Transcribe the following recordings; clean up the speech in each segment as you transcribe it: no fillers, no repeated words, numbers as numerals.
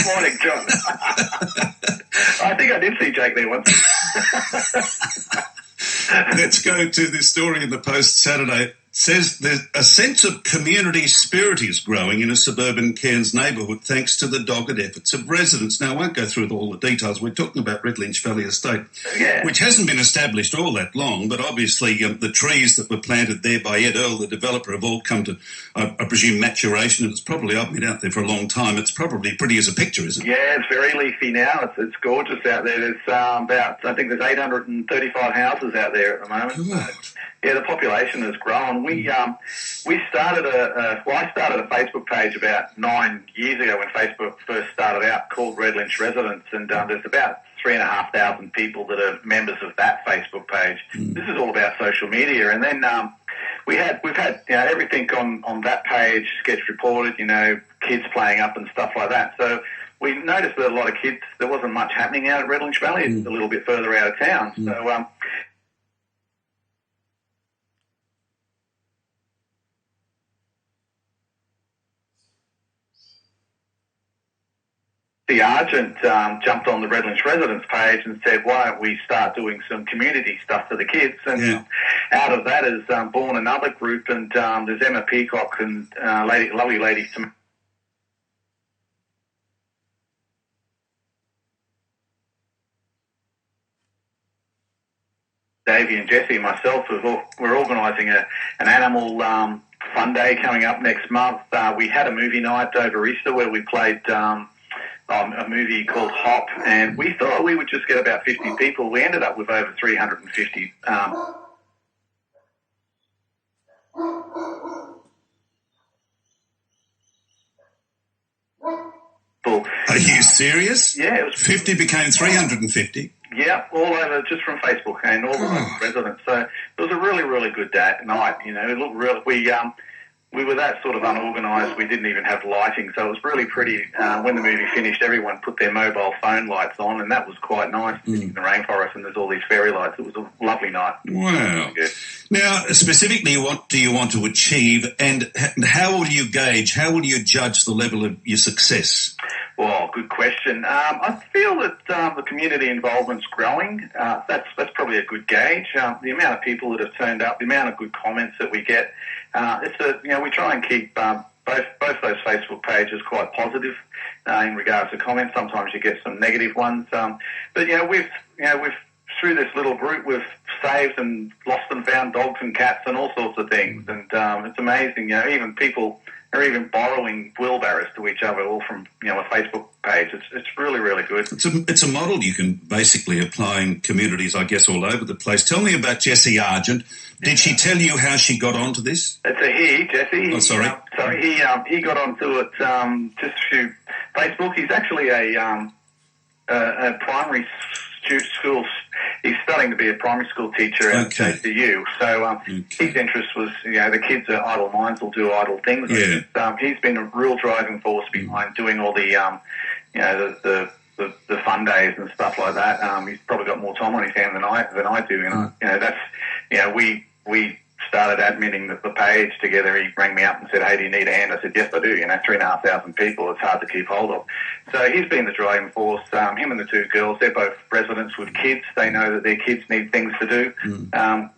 Morning, John. I think I did see Jake there once. Let's go to this story in the Post Saturday. It says there's a sense of community spirit is growing in a suburban Cairns neighbourhood thanks to the dogged efforts of residents. Now, I won't go through all the details. We're talking about Redlynch Valley Estate, which hasn't been established all that long, but obviously the trees that were planted there by Ed Earl, the developer, have all come to, I presume, maturation. And it's probably, I've been out there for a long time, it's probably pretty as a picture, isn't it? Yeah, it's very leafy now. It's gorgeous out there. There's I think there's 835 houses out there at the moment. God. Yeah, the population has grown. I started a Facebook page about 9 years ago when Facebook first started out, called Redlynch Residents, and there's about 3,500 people that are members of that Facebook page. This is all about social media, and then we've had everything on that page gets reported. Kids playing up and stuff like that. So we noticed that a lot of kids. There wasn't much happening out at Redlynch Valley. It's a little bit further out of town. So. The Argent jumped on the Redlynch Residents page and said, why don't we start doing some community stuff for the kids? And out of that is born another group, and there's Emma Peacock and lovely lady Davey and Jesse and myself, we're organising an animal fun day coming up next month. We had a movie night over Easter where we played a movie called Hop, and we thought we would just get about 50 people. We ended up with over 350. Are you serious? Yeah. It was 50 became 350? Yeah, all over, just from Facebook and all the residents. So it was a really, really good night. It looked really, we were that sort of unorganised. We didn't even have lighting, so it was really pretty. When the movie finished, everyone put their mobile phone lights on, and that was quite nice. In the rainforest, and there's all these fairy lights. It was a lovely night. Wow. Now, specifically, what do you want to achieve, and how will you gauge, how will you judge the level of your success? Well, good question. I feel that the community involvement's growing. That's probably a good gauge. The amount of people that have turned up, the amount of good comments that we get. We try and keep both those Facebook pages quite positive in regards to comments. Sometimes you get some negative ones, but we've through this little group we've saved and lost and found dogs and cats and all sorts of things, and it's amazing. Even people are even borrowing wheelbarrows to each other, all from a Facebook page. It's really, really good. It's a model you can basically apply in communities, I guess, all over the place. Tell me about Jessie Argent. Did she tell you how she got onto this? It's a he, Jesse. Oh, sorry. He got onto it just through Facebook. He's actually a primary school. He's studying to be a primary school teacher at JCU. So his interest was, the kids are idle minds, will do idle things. Yeah. He's been a real driving force behind doing all the, the fun days and stuff like that. He's probably got more time on his hand than I do. We started adminning the page together. He rang me up and said, hey, do you need a hand? I said, yes, I do. 3,500 people, it's hard to keep hold of. So he's been the driving force. Him and the two girls, they're both residents with kids. They know that their kids need things to do.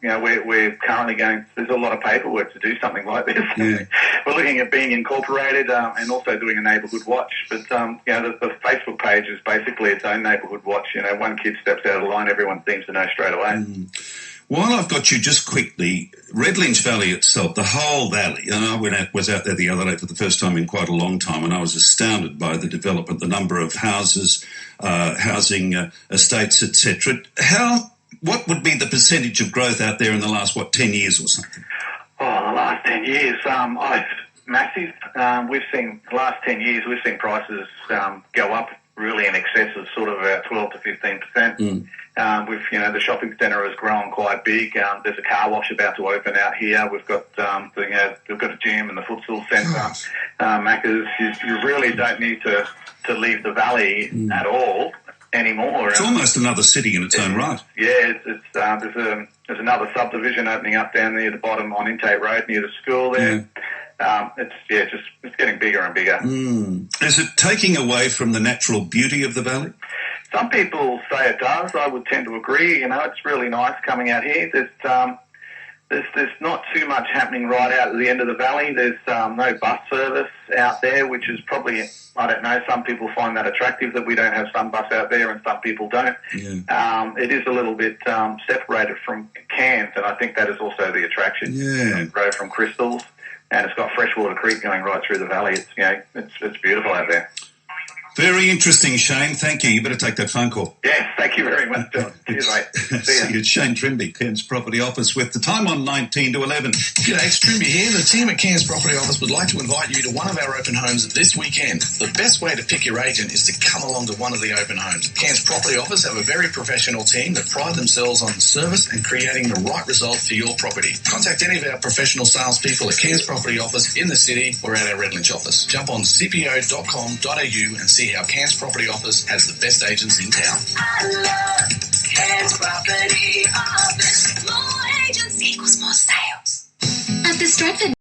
We're currently there's a lot of paperwork to do something like this. Yeah. We're looking at being incorporated and also doing a neighbourhood watch. But, the Facebook page is basically its own neighbourhood watch. One kid steps out of line, everyone seems to know straight away. While I've got you, just quickly, Redlynch Valley itself, the whole valley, and I was out there the other day for the first time in quite a long time, and I was astounded by the development, the number of houses, housing estates, etc. What would be the percentage of growth out there in the last, 10 years or something? Oh, the last 10 years, massive. The last 10 years, we've seen prices go up really in excess of sort of about 12 to 15%. The shopping centre has grown quite big. There's a car wash about to open out here. We've got we've got a gym and the futsal centre. Macca's. You really don't need to leave the valley at all anymore. It's almost another city in its own right. Yeah, there's another subdivision opening up down near the bottom on Intake Road near the school there. it's getting bigger and bigger. Is it taking away from the natural beauty of the valley? Some people say it does. I would tend to agree. It's really nice coming out here. There's not too much happening right out at the end of the valley. There's no bus service out there, which is probably, I don't know, some people find that attractive that we don't have some bus out there and some people don't. Yeah. It is a little bit separated from Cairns, and I think that is also the attraction. Yeah. Grow from crystals, and it's got freshwater creek going right through the valley. It's beautiful out there. Very interesting, Shane. Thank you. You better take that phone call. Yes, thank you very much, John. Cheers, mate. See you. It's Shane Trimby, Cairns Property Office, with the time on 19 to 11. G'day, it's Trimby here. The team at Cairns Property Office would like to invite you to one of our open homes this weekend. The best way to pick your agent is to come along to one of the open homes. Cairns Property Office have a very professional team that pride themselves on service and creating the right result for your property. Contact any of our professional salespeople at Cairns Property Office in the city or at our Redlynch office. Jump on cpo.com.au and see how Cairns Property Office has the best agents in town. I love Cairns Property Office. More agents equals more sales. At the Stratford